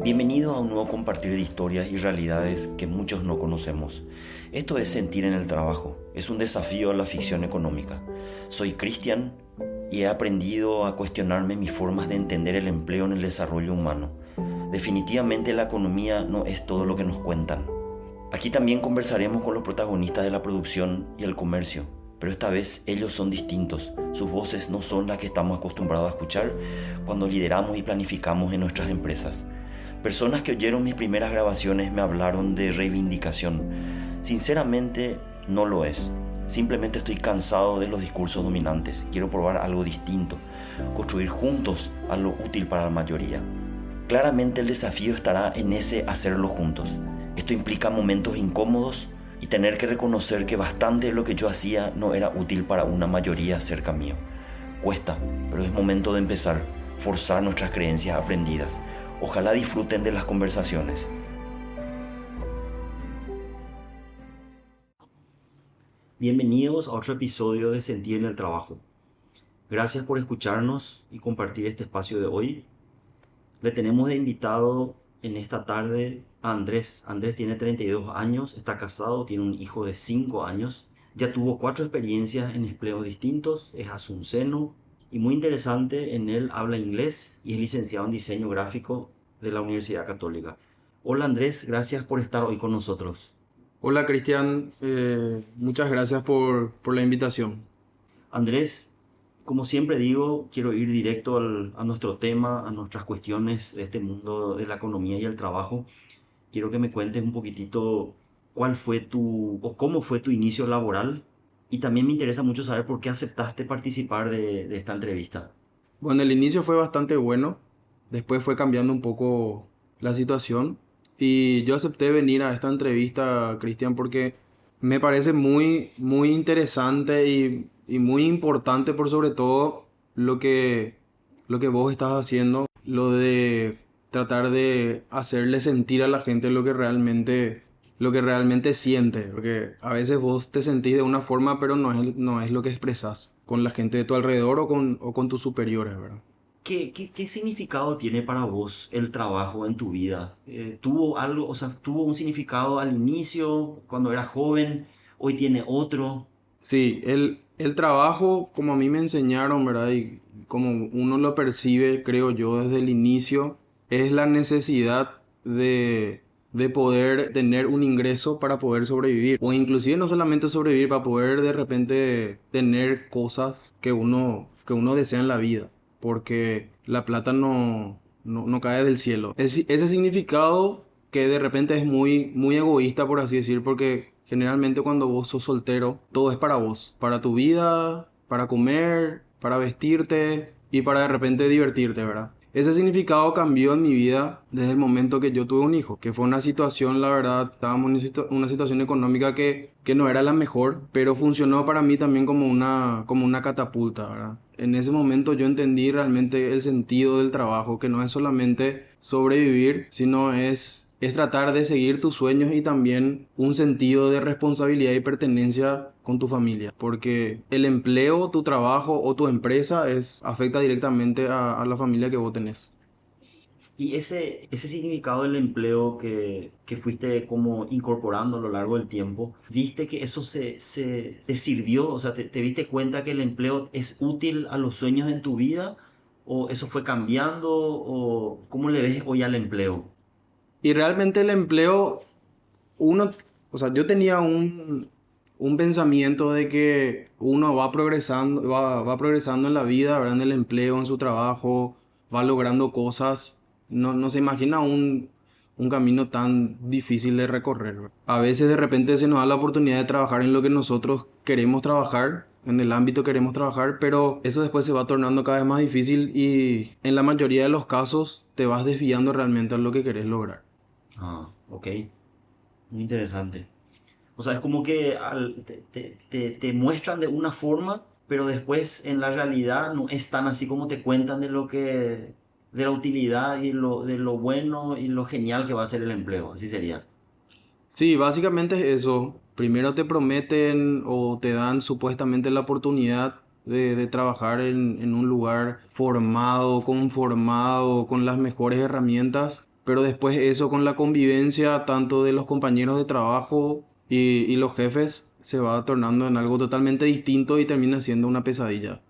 Bienvenido a un nuevo compartir de historias y realidades que muchos no conocemos. Esto es Sentir en el Trabajo, es un desafío a la ficción económica. Soy Cristian y he aprendido a cuestionarme mis formas de entender el empleo en el desarrollo humano. Definitivamente la economía no es todo lo que nos cuentan. Aquí también conversaremos con los protagonistas de la producción y el comercio, pero esta vez ellos son distintos. Sus voces no son las que estamos acostumbrados a escuchar cuando lideramos y planificamos en nuestras empresas. Personas que oyeron mis primeras grabaciones me hablaron de reivindicación. Sinceramente, no lo es. Simplemente estoy cansado de los discursos dominantes. Quiero probar algo distinto, construir juntos algo útil para la mayoría. Claramente el desafío estará en ese hacerlo juntos. Esto implica momentos incómodos y tener que reconocer que bastante de lo que yo hacía no era útil para una mayoría cerca mío. Cuesta, pero es momento de empezar, forzar nuestras creencias aprendidas. Ojalá disfruten de las conversaciones. Bienvenidos a otro episodio de Sentir en el Trabajo. Gracias por escucharnos y compartir este espacio de hoy. Le tenemos de invitado en esta tarde a Andrés. Andrés tiene 32 años, está casado, tiene un hijo de 5 años. Ya tuvo 4 experiencias en empleos distintos, es asunceno y muy interesante, en él habla inglés y es licenciado en diseño gráfico de la Universidad Católica. Hola Andrés, gracias por estar hoy con nosotros. Hola Cristian, muchas gracias por la invitación. Andrés, como siempre digo, quiero ir directo a nuestro tema, a nuestras cuestiones de este mundo de la economía y el trabajo. Quiero que me cuentes un poquitito cuál fue o cómo fue tu inicio laboral, y también me interesa mucho saber por qué aceptaste participar de esta entrevista. Bueno, el inicio fue bastante bueno, después fue cambiando un poco la situación y yo acepté venir a esta entrevista, Cristian, porque me parece muy interesante y muy importante por sobre todo lo que vos estás haciendo, lo de tratar de hacerle sentir a la gente lo que realmente siente, porque a veces vos te sentís de una forma, pero no es lo que expresas con la gente de tu alrededor o con tus superiores, ¿verdad? ¿Qué significado tiene para vos el trabajo en tu vida? ¿Tuvo algo, o sea, tuvo un significado al inicio, cuando eras joven, hoy tiene otro? Sí, el trabajo, como a mí me enseñaron, ¿verdad? Y como uno lo percibe, creo yo, desde el inicio, es la necesidad de poder tener un ingreso para poder sobrevivir. O inclusive no solamente sobrevivir, para poder de repente tener cosas que uno desea en la vida. Porque la plata no cae del cielo. Ese significado que de repente es muy egoísta, por así decir, porque generalmente cuando vos sos soltero, todo es para vos, para tu vida, para comer, para vestirte y para de repente divertirte, ¿verdad? Ese significado cambió en mi vida desde el momento que yo tuve un hijo, que fue una situación, la verdad, estábamos en una situación económica que no era la mejor, pero funcionó para mí también como una catapulta, ¿verdad? En ese momento yo entendí realmente el sentido del trabajo, que no es solamente sobrevivir, sino es tratar de seguir tus sueños y también un sentido de responsabilidad y pertenencia con tu familia, porque el empleo, tu trabajo o tu empresa afecta directamente a la familia que vos tenés. Y ese significado del empleo que fuiste como incorporando a lo largo del tiempo, ¿viste que eso te sirvió? O sea, te diste cuenta que el empleo es útil a los sueños en tu vida? ¿O eso fue cambiando? ¿O cómo le ves hoy al empleo? Y realmente el empleo, uno, o sea, yo tenía un pensamiento de que uno va progresando en la vida, ¿verdad? En el empleo, en su trabajo, va logrando cosas. No se imagina un camino tan difícil de recorrer, ¿verdad? A veces de repente se nos da la oportunidad de trabajar en lo que nosotros queremos trabajar, en el ámbito que queremos trabajar, pero eso después se va tornando cada vez más difícil y en la mayoría de los casos te vas desviando realmente a lo que querés lograr. Ah, ok. Muy interesante. O sea, es como que te muestran de una forma, pero después en la realidad no es tan así como te cuentan de la utilidad y de lo bueno y lo genial que va a ser el empleo. Así sería. Sí, básicamente es eso. Primero te prometen o te dan supuestamente la oportunidad de trabajar en un lugar formado, conformado, con las mejores herramientas. pero después eso con la convivencia tanto de los compañeros de trabajo y los jefes se va tornando en algo totalmente distinto y termina siendo una pesadilla.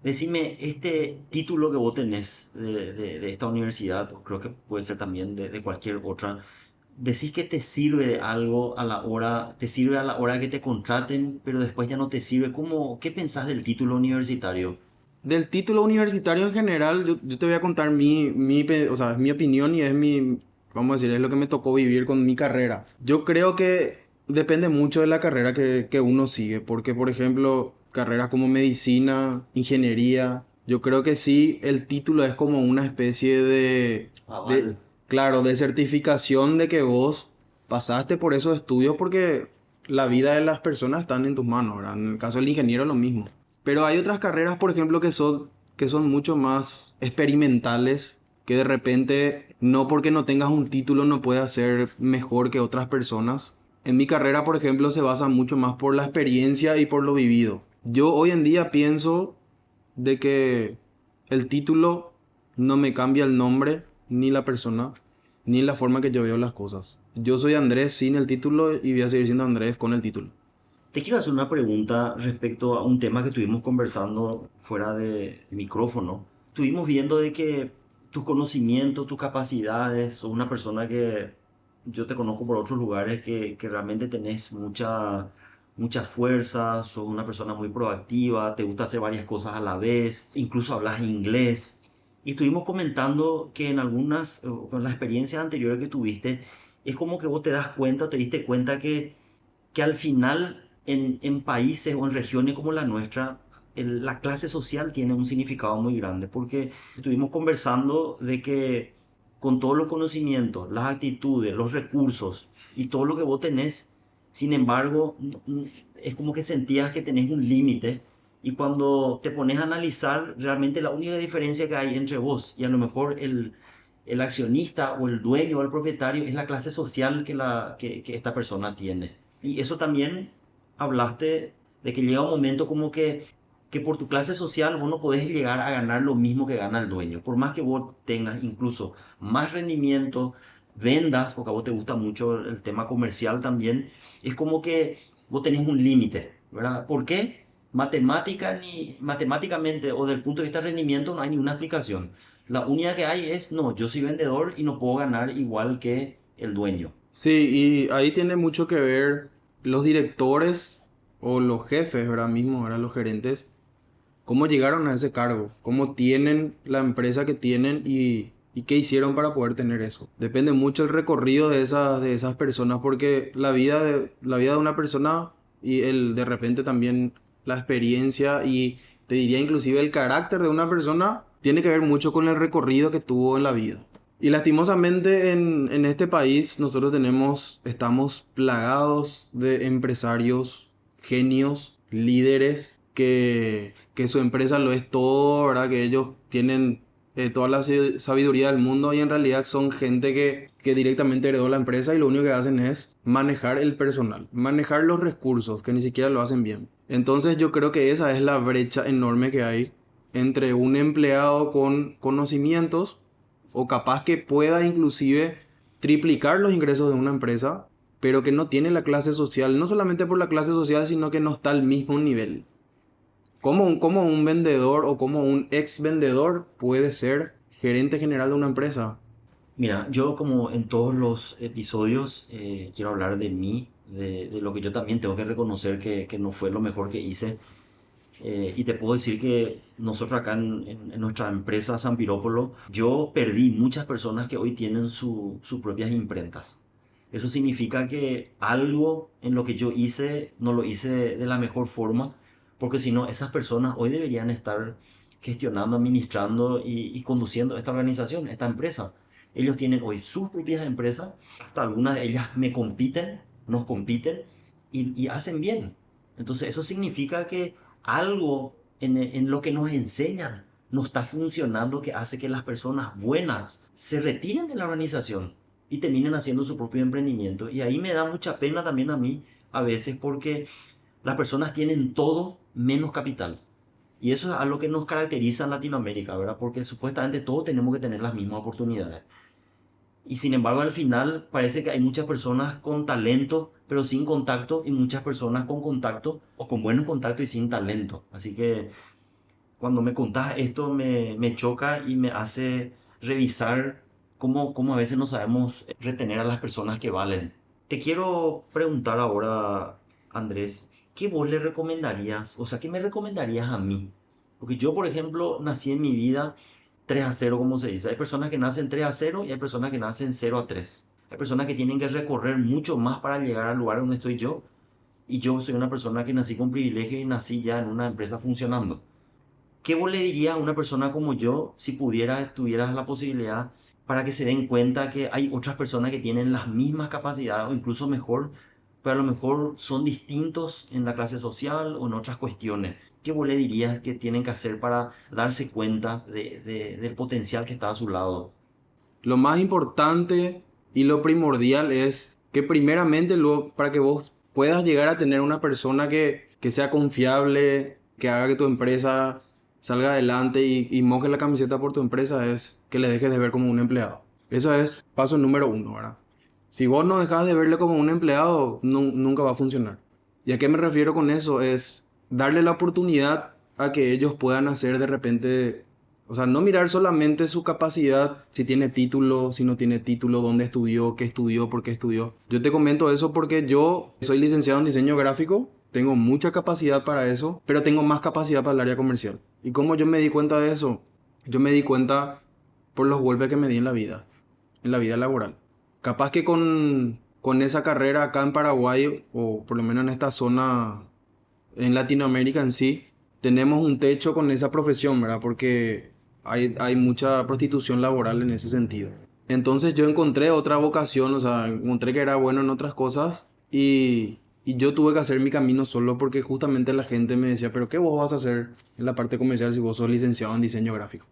Decime, este título que vos tenés de esta universidad, o creo que puede ser también de cualquier otra, decís que te sirve de algo a la hora, te sirve a la hora que te contraten, pero después ya no te sirve. ¿Cómo, qué pensás del título universitario? Del título universitario en general, yo te voy a contar o sea, es mi opinión y es vamos a decir, es lo que me tocó vivir con mi carrera. Yo creo que depende mucho de la carrera que uno sigue, porque por ejemplo, carreras como medicina, ingeniería, yo creo que sí, el título es como una especie Aval. claro, de certificación de que vos pasaste por esos estudios porque la vida de las personas están en tus manos, ¿verdad? En el caso del ingeniero lo mismo. Pero hay otras carreras, por ejemplo, que son mucho más experimentales, que de repente, no porque no tengas un título no puedas ser mejor que otras personas. En mi carrera, por ejemplo, se basa mucho más por la experiencia y por lo vivido. Yo hoy en día pienso de que el título no me cambia el nombre, ni la persona, ni la forma que yo veo las cosas. Yo soy Andrés sin el título y voy a seguir siendo Andrés con el título. Te quiero hacer una pregunta respecto a un tema que estuvimos conversando fuera de micrófono. Estuvimos viendo de que tus conocimientos, tus capacidades, sos una persona que yo te conozco por otros lugares que realmente tenés mucha fuerza, sos una persona muy proactiva, te gusta hacer varias cosas a la vez, incluso hablas inglés. Y estuvimos comentando que en algunas, con las experiencias anteriores que tuviste, es como que vos te das cuenta, te diste cuenta que al final en países o en regiones como la nuestra, la clase social tiene un significado muy grande, porque estuvimos conversando de que con todos los conocimientos, las actitudes, los recursos y todo lo que vos tenés, sin embargo, es como que sentías que tenés un límite y cuando te pones a analizar, realmente la única diferencia que hay entre vos y a lo mejor el accionista o el dueño o el propietario es la clase social que esta persona tiene. Y eso también hablaste de que llega un momento como que por tu clase social vos no podés llegar a ganar lo mismo que gana el dueño. Por más que vos tengas incluso más rendimiento, vendas, porque a vos te gusta mucho el tema comercial también, es como que vos tenés un límite, ¿verdad? ¿Por qué? Matemáticamente o del punto de vista de rendimiento no hay ninguna explicación. La única que hay es, no, yo soy vendedor y no puedo ganar igual que el dueño. Sí, y ahí tiene mucho que ver los directores o los jefes, ahora mismo, ahora los gerentes, cómo llegaron a ese cargo, cómo tienen la empresa que tienen y qué hicieron para poder tener eso. Depende mucho el recorrido de esas personas porque la vida de una persona y de repente también la experiencia y te diría inclusive el carácter de una persona tiene que ver mucho con el recorrido que tuvo en la vida. Y lastimosamente en este país nosotros estamos plagados de empresarios, genios, líderes, que su empresa lo es todo, ¿verdad? Que ellos tienen toda la sabiduría del mundo y en realidad son gente que directamente heredó la empresa y lo único que hacen es manejar el personal, manejar los recursos, que ni siquiera lo hacen bien. Entonces yo creo que esa es la brecha enorme que hay entre un empleado con conocimientos o capaz que pueda inclusive triplicar los ingresos de una empresa, pero que no tiene la clase social, no solamente por la clase social, sino que no está al mismo nivel. Cómo un vendedor o como un ex vendedor puede ser gerente general de una empresa? Mira, yo como en todos los episodios quiero hablar de mí, de lo que yo también tengo que reconocer que no fue lo mejor que hice. Y te puedo decir que nosotros acá en nuestra empresa San Pirópolo, yo perdí muchas personas que hoy tienen sus propias imprentas. Eso significa que algo en lo que yo hice no lo hice de la mejor forma, porque si no, esas personas hoy deberían estar gestionando, administrando y conduciendo esta organización, esta empresa. Ellos tienen hoy sus propias empresas, hasta algunas de ellas me compiten, nos compiten y hacen bien. Entonces eso significa que algo en lo que nos enseñan no está funcionando que hace que las personas buenas se retiren de la organización y terminen haciendo su propio emprendimiento. Y ahí me da mucha pena también a mí a veces porque las personas tienen todo menos capital. Y eso es algo que nos caracteriza en Latinoamérica, ¿verdad? Porque supuestamente todos tenemos que tener las mismas oportunidades. Y sin embargo, al final parece que hay muchas personas con talento, pero sin contacto, y muchas personas con contacto o con buenos contactos y sin talento. Así que cuando me contás esto me choca y me hace revisar cómo a veces no sabemos retener a las personas que valen. Te quiero preguntar ahora, Andrés, ¿qué vos le recomendarías? O sea, ¿qué me recomendarías a mí? Porque yo, por ejemplo, nací en mi vida 3-0, como se dice. Hay personas que nacen 3-0 y hay personas que nacen 0-3. Hay personas que tienen que recorrer mucho más para llegar al lugar donde estoy yo. Y yo soy una persona que nací con privilegio y nací ya en una empresa funcionando. ¿Qué vos le dirías a una persona como yo si tuvieras la posibilidad para que se den cuenta que hay otras personas que tienen las mismas capacidades o incluso mejor, pero a lo mejor son distintos en la clase social o en otras cuestiones? ¿Qué vos le dirías que tienen que hacer para darse cuenta del potencial que está a su lado? Lo más importante y lo primordial es que primeramente luego, para que vos puedas llegar a tener una persona que sea confiable, que haga que tu empresa salga adelante y moje la camiseta por tu empresa, es que le dejes de ver como un empleado. Eso es paso número uno, ¿verdad? Si vos no dejas de verle como un empleado, nunca va a funcionar. ¿Y a qué me refiero con eso? Es darle la oportunidad a que ellos puedan hacer de repente, o sea, no mirar solamente su capacidad, si tiene título, si no tiene título, dónde estudió, por qué estudió. Yo te comento eso porque yo soy licenciado en diseño gráfico, tengo mucha capacidad para eso, pero tengo más capacidad para el área comercial. ¿Y cómo yo me di cuenta de eso? Yo me di cuenta por los golpes que me di en la vida laboral. Capaz que con esa carrera acá en Paraguay, o por lo menos en esta zona, en Latinoamérica en sí, tenemos un techo con esa profesión, ¿verdad? Porque hay mucha prostitución laboral en ese sentido. Entonces yo encontré otra vocación, o sea, encontré que era bueno en otras cosas y yo tuve que hacer mi camino solo porque justamente la gente me decía, pero ¿qué vos vas a hacer en la parte comercial si vos sos licenciado en diseño gráfico?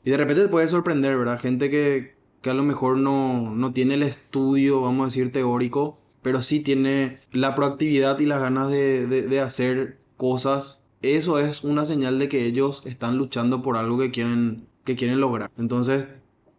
Y de repente te puede sorprender, ¿verdad? Gente que a lo mejor no tiene el estudio, vamos a decir, teórico, pero sí tiene la proactividad y las ganas de hacer cosas. Eso es una señal de que ellos están luchando por algo que quieren lograr. Entonces,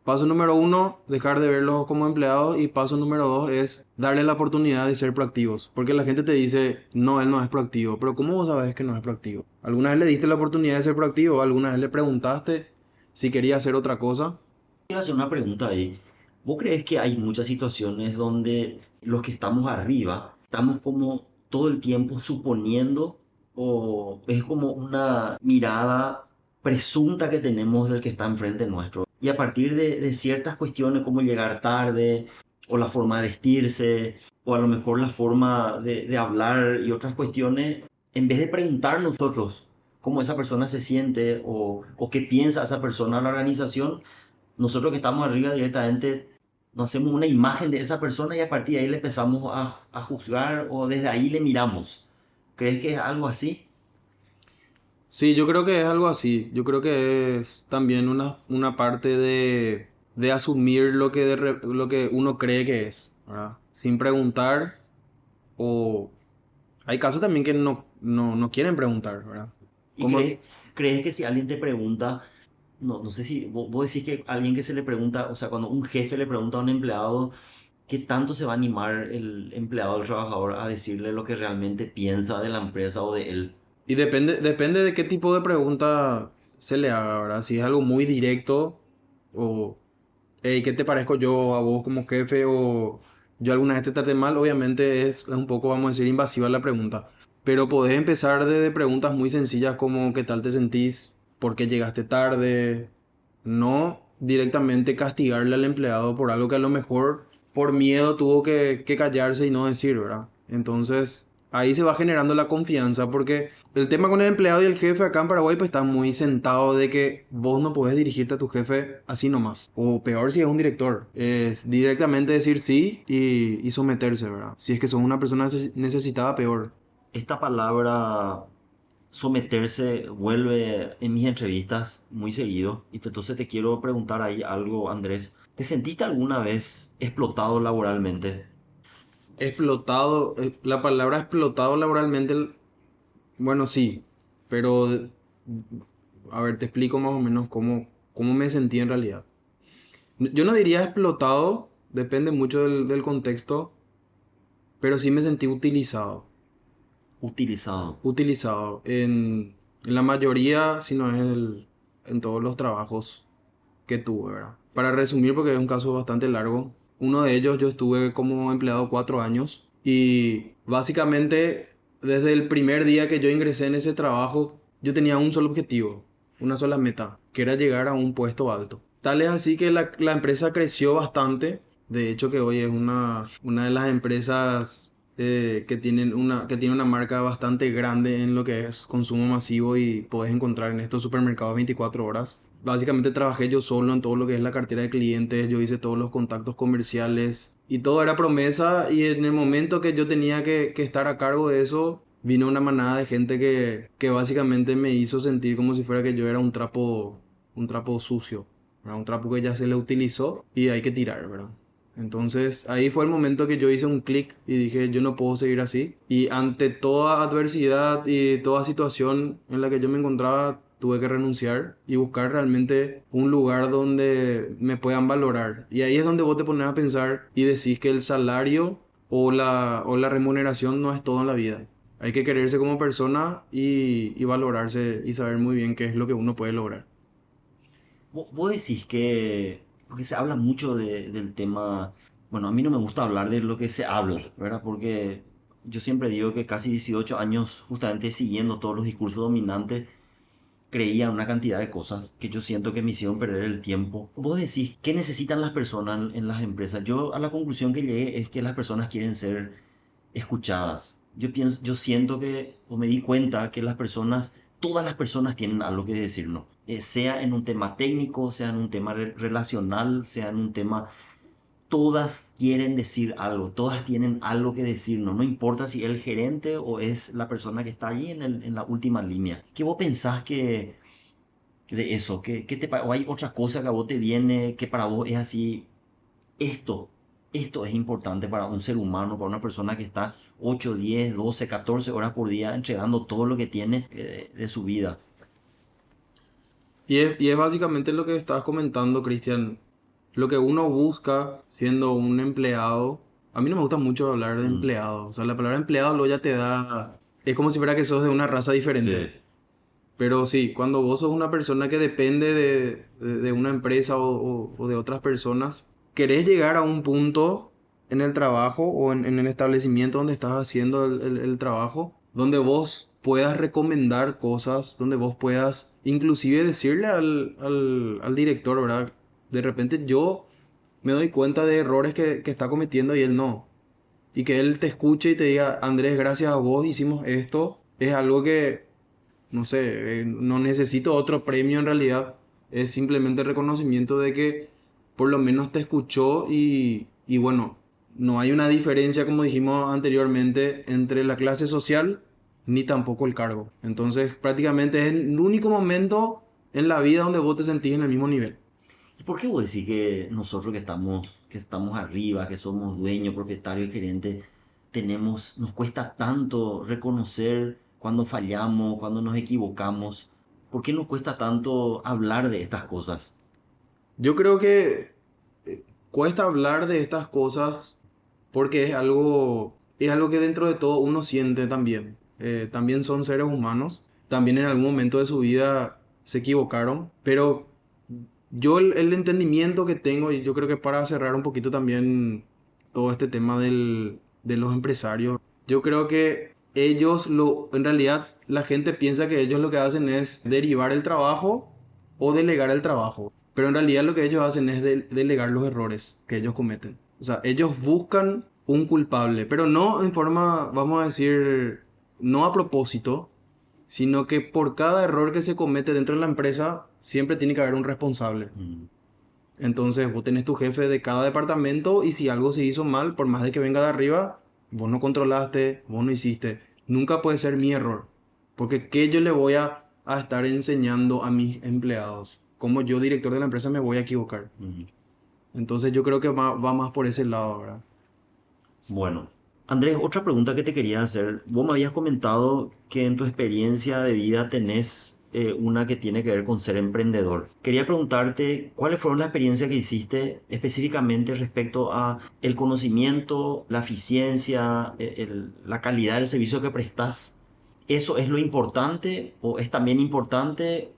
paso número uno, dejar de verlos como empleados. Y paso número dos es darle la oportunidad de ser proactivos. Porque la gente te dice, no, él no es proactivo. Pero ¿cómo vos sabes que no es proactivo? ¿Alguna vez le diste la oportunidad de ser proactivo? ¿Alguna vez le preguntaste si quería hacer otra cosa? Quiero hacer una pregunta ahí. ¿Vos crees que hay muchas situaciones donde los que estamos arriba estamos como todo el tiempo suponiendo o es como una mirada presunta que tenemos del que está enfrente nuestro? Y a partir de ciertas cuestiones como llegar tarde o la forma de vestirse o a lo mejor la forma de hablar y otras cuestiones, en vez de preguntar nosotros cómo esa persona se siente o qué piensa esa persona en la organización, nosotros que estamos arriba directamente nos hacemos una imagen de esa persona y a partir de ahí le empezamos a juzgar o desde ahí le miramos. ¿Crees que es algo así? Sí, yo creo que es algo así. Yo creo que es también una parte de asumir lo que uno cree que es, ¿verdad? Sin preguntar, o hay casos también que no quieren preguntar, ¿verdad? ¿Y Como, crees que si alguien te pregunta, no sé si vos decís que alguien que se le pregunta, o sea, cuando un jefe le pregunta a un empleado, ¿qué tanto se va a animar el empleado o el trabajador a decirle lo que realmente piensa de la empresa o de él? y depende de qué tipo de pregunta se le haga, ¿verdad? Si es algo muy directo, o hey, ¿qué te parezco yo a vos como jefe? O yo alguna vez te traté mal, obviamente es un poco, vamos a decir, invasiva la pregunta. Pero podés empezar desde preguntas muy sencillas como ¿qué tal te sentís? ¿Por qué llegaste tarde? No directamente castigarle al empleado por algo que a lo mejor por miedo tuvo que callarse y no decir, ¿verdad? Entonces ahí se va generando la confianza porque el tema con el empleado y el jefe acá en Paraguay pues está muy sentado de que vos no podés dirigirte a tu jefe así nomás. O peor si es un director. Es directamente decir sí y someterse, ¿verdad? Si es que sos una persona necesitada, peor. Esta palabra someterse vuelve en mis entrevistas muy seguido. Y entonces te quiero preguntar ahí algo, Andrés. ¿Te sentiste alguna vez explotado laboralmente? Explotado, la palabra explotado laboralmente, bueno, sí, pero a ver, te explico más o menos cómo me sentí en realidad. Yo no diría explotado, depende mucho del contexto, pero sí me sentí utilizado. Utilizado. Utilizado en la mayoría, si no es en todos los trabajos que tuve, ¿verdad? Para resumir, porque es un caso bastante largo, uno de ellos yo estuve como empleado 4 años y básicamente desde el primer día que yo ingresé en ese trabajo, yo tenía un solo objetivo, una sola meta, que era llegar a un puesto alto. Tal es así que la empresa creció bastante, de hecho que hoy es una de las empresas que tiene una marca bastante grande en lo que es consumo masivo y puedes encontrar en estos supermercados 24 horas. Básicamente trabajé yo solo en todo lo que es la cartera de clientes, yo hice todos los contactos comerciales y todo era promesa y en el momento que yo tenía que estar a cargo de eso, vino una manada de gente que básicamente me hizo sentir como si fuera que yo era un trapo sucio, ¿verdad? Un trapo que ya se le utilizó y hay que tirar, ¿verdad? Entonces ahí fue el momento que yo hice un clic y dije yo no puedo seguir así. Y ante toda adversidad y toda situación en la que yo me encontraba, tuve que renunciar y buscar realmente un lugar donde me puedan valorar. Y ahí es donde vos te pones a pensar y decís que el salario o la remuneración no es todo en la vida. Hay que quererse como persona y valorarse y saber muy bien qué es lo que uno puede lograr. Vos decís que, porque se habla mucho del tema, bueno, a mí no me gusta hablar de lo que se habla, ¿verdad? Porque yo siempre digo que casi 18 años justamente siguiendo todos los discursos dominantes, creía una cantidad de cosas que yo siento que me hicieron perder el tiempo. Vos decís, ¿qué necesitan las personas en las empresas? Yo a la conclusión que llegué es que las personas quieren ser escuchadas. Yo siento que, o me di cuenta que las personas, todas las personas tienen algo que decirnos. Sea en un tema técnico, sea en un tema relacional, sea en un tema... Todas quieren decir algo, todas tienen algo que decirnos, no importa si es el gerente o es la persona que está ahí en la última línea. ¿Qué vos pensás que de eso? O hay otra cosa que a vos te viene que para vos es así, esto, esto es importante para un ser humano, para una persona que está 8, 10, 12, 14 horas por día entregando todo lo que tiene de su vida. Y es básicamente lo que estabas comentando, Cristian. Lo que uno busca siendo un empleado. A mí no me gusta mucho hablar de Mm, empleado. O sea, la palabra empleado luego ya te da. Es como si fuera que sos de una raza sí. diferente. Pero sí, cuando vos sos una persona que depende de una empresa o de otras personas, querés llegar a un punto en el trabajo o en el establecimiento donde estás haciendo el trabajo, donde vos puedas recomendar cosas, donde vos puedas inclusive decirle al director, ¿verdad? De repente yo me doy cuenta de errores que está cometiendo y él no. Y que él te escuche y te diga, Andrés, gracias a vos hicimos esto, es algo que no sé, no necesito otro premio en realidad. Es simplemente reconocimiento de que por lo menos te escuchó y bueno, no hay una diferencia, como dijimos anteriormente, entre la clase social ni tampoco el cargo. Entonces, prácticamente es el único momento en la vida donde vos te sentís en el mismo nivel. ¿Y por qué vos decís que nosotros que estamos arriba, que somos dueños, propietarios y gerentes, nos cuesta tanto reconocer cuando fallamos, cuando nos equivocamos? ¿Por qué nos cuesta tanto hablar de estas cosas? Yo creo que cuesta hablar de estas cosas porque es algo que dentro de todo uno siente también. También son seres humanos, también en algún momento de su vida se equivocaron, pero yo el entendimiento que tengo, y yo creo que para cerrar un poquito también todo este tema de los empresarios, yo creo que en realidad la gente piensa que ellos lo que hacen es derivar el trabajo o delegar el trabajo, pero en realidad lo que ellos hacen es delegar los errores que ellos cometen. O sea, ellos buscan un culpable, pero no en forma, vamos a decir, no a propósito, sino que por cada error que se comete dentro de la empresa, siempre tiene que haber un responsable. Mm. Entonces, vos tenés tu jefe de cada departamento y si algo se hizo mal, por más de que venga de arriba, vos no controlaste, vos no hiciste. Nunca puede ser mi error. Porque ¿qué yo le voy a estar enseñando a mis empleados? ¿Cómo yo, director de la empresa, me voy a equivocar? Mm. Entonces, yo creo que va más por ese lado, ¿verdad? Bueno, Andrés, otra pregunta que te quería hacer. Vos me habías comentado que en tu experiencia de vida tenés una que tiene que ver con ser emprendedor. Quería preguntarte cuáles fueron las experiencias que hiciste específicamente respecto a el conocimiento, la eficiencia, la calidad del servicio que prestas. ¿Eso es lo importante o es también importante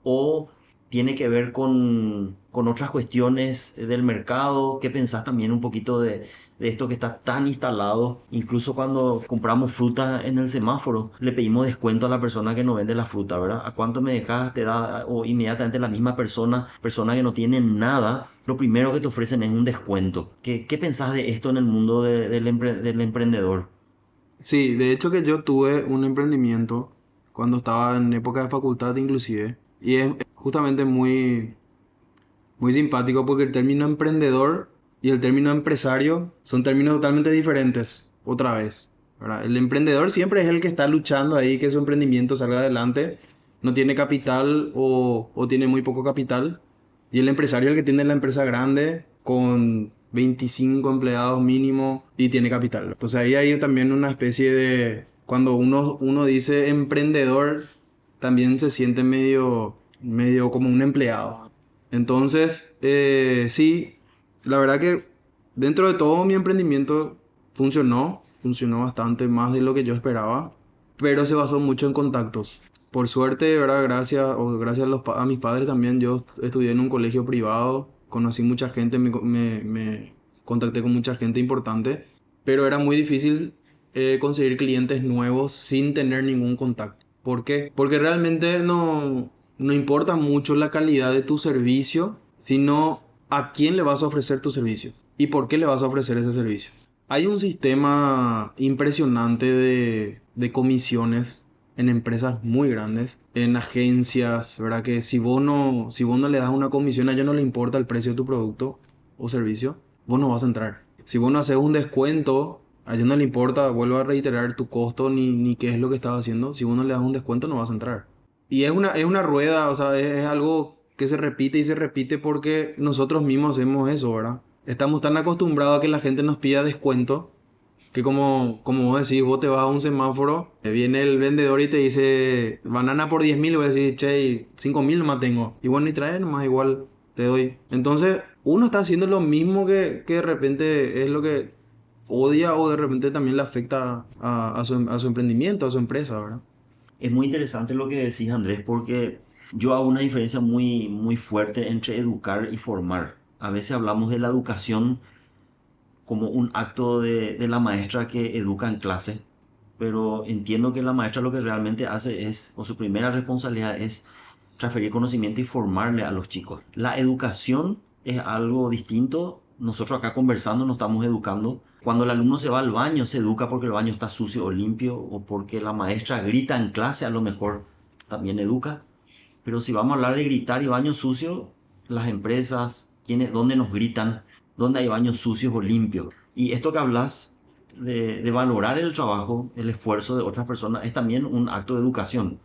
o tiene que ver con otras cuestiones del mercado? ¿Qué pensás también un poquito de esto que está tan instalado? Incluso cuando compramos fruta en el semáforo, le pedimos descuento a la persona que nos vende la fruta, ¿verdad? ¿A cuánto me dejas? Te da, o inmediatamente la misma persona que no tiene nada, lo primero que te ofrecen es un descuento. ¿Qué pensás de esto en el mundo del emprendedor? Sí, de hecho que yo tuve un emprendimiento cuando estaba en época de facultad inclusive, y es justamente muy simpático porque el término emprendedor y el término empresario son términos totalmente diferentes, otra vez, ¿verdad? El emprendedor siempre es el que está luchando ahí que su emprendimiento salga adelante, no tiene capital o tiene muy poco capital, y el empresario es el que tiene la empresa grande con 25 empleados mínimo y tiene capital. Entonces ahí hay también una especie de... Cuando uno dice emprendedor, también se siente medio como un empleado. Entonces, sí, la verdad que dentro de todo mi emprendimiento funcionó bastante más de lo que yo esperaba, pero se basó mucho en contactos. Por suerte, ¿verdad? Gracias a mis padres también, yo estudié en un colegio privado, conocí mucha gente, me contacté con mucha gente importante, pero era muy difícil conseguir clientes nuevos sin tener ningún contacto. ¿Por qué? Porque realmente no importa mucho la calidad de tu servicio, sino a quién le vas a ofrecer tu servicio y por qué le vas a ofrecer ese servicio. Hay un sistema impresionante de comisiones en empresas muy grandes, en agencias, ¿verdad? Que si vos no le das una comisión, a ellos no le importa el precio de tu producto o servicio, vos no vas a entrar. Si vos no haces un descuento, a ellos no le importa, vuelvo a reiterar, tu costo ni qué es lo que estás haciendo. Si vos no le das un descuento, no vas a entrar. Y es una rueda, o sea, es algo que se repite y se repite porque nosotros mismos hacemos eso, ¿verdad? Estamos tan acostumbrados a que la gente nos pida descuento que como vos decís, vos te vas a un semáforo, te viene el vendedor y te dice banana por 10.000, y voy a decir, che, 5.000 nomás tengo. Y bueno, y trae nomás igual te doy. Entonces, uno está haciendo lo mismo que de repente es lo que odia o de repente también le afecta a su emprendimiento, a su empresa, ¿verdad? Es muy interesante lo que decís, Andrés, porque yo hago una diferencia muy, muy fuerte entre educar y formar. A veces hablamos de la educación como un acto de la maestra que educa en clase, pero entiendo que la maestra lo que realmente hace es, o su primera responsabilidad es transferir conocimiento y formarle a los chicos. La educación es algo distinto. Nosotros acá conversando nos estamos educando. Cuando el alumno se va al baño, se educa porque el baño está sucio o limpio, o porque la maestra grita en clase, a lo mejor también educa. Pero si vamos a hablar de gritar y baño sucio, las empresas, ¿dónde nos gritan? ¿Dónde hay baños sucios o limpios? Y esto que hablas de valorar el trabajo, el esfuerzo de otras personas, es también un acto de educación.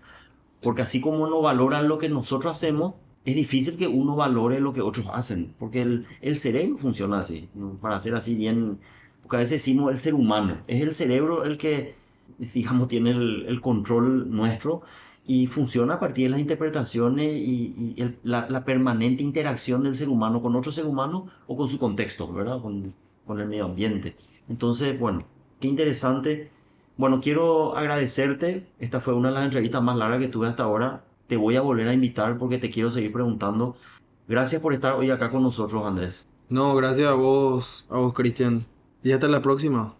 Porque así como no valoran lo que nosotros hacemos, es difícil que uno valore lo que otros hacen. Porque el cerebro funciona así, ¿no? Para hacer así bien, porque a veces decimos el ser humano. Es el cerebro el que, digamos, tiene el control nuestro y funciona a partir de las interpretaciones y la permanente interacción del ser humano con otro ser humano o con su contexto, ¿verdad? Con el medio ambiente. Entonces, bueno, qué interesante. Bueno, quiero agradecerte. Esta fue una de las entrevistas más largas que tuve hasta ahora. Te voy a volver a invitar porque te quiero seguir preguntando. Gracias por estar hoy acá con nosotros, Andrés. No, gracias a vos, Cristian. Y hasta la próxima.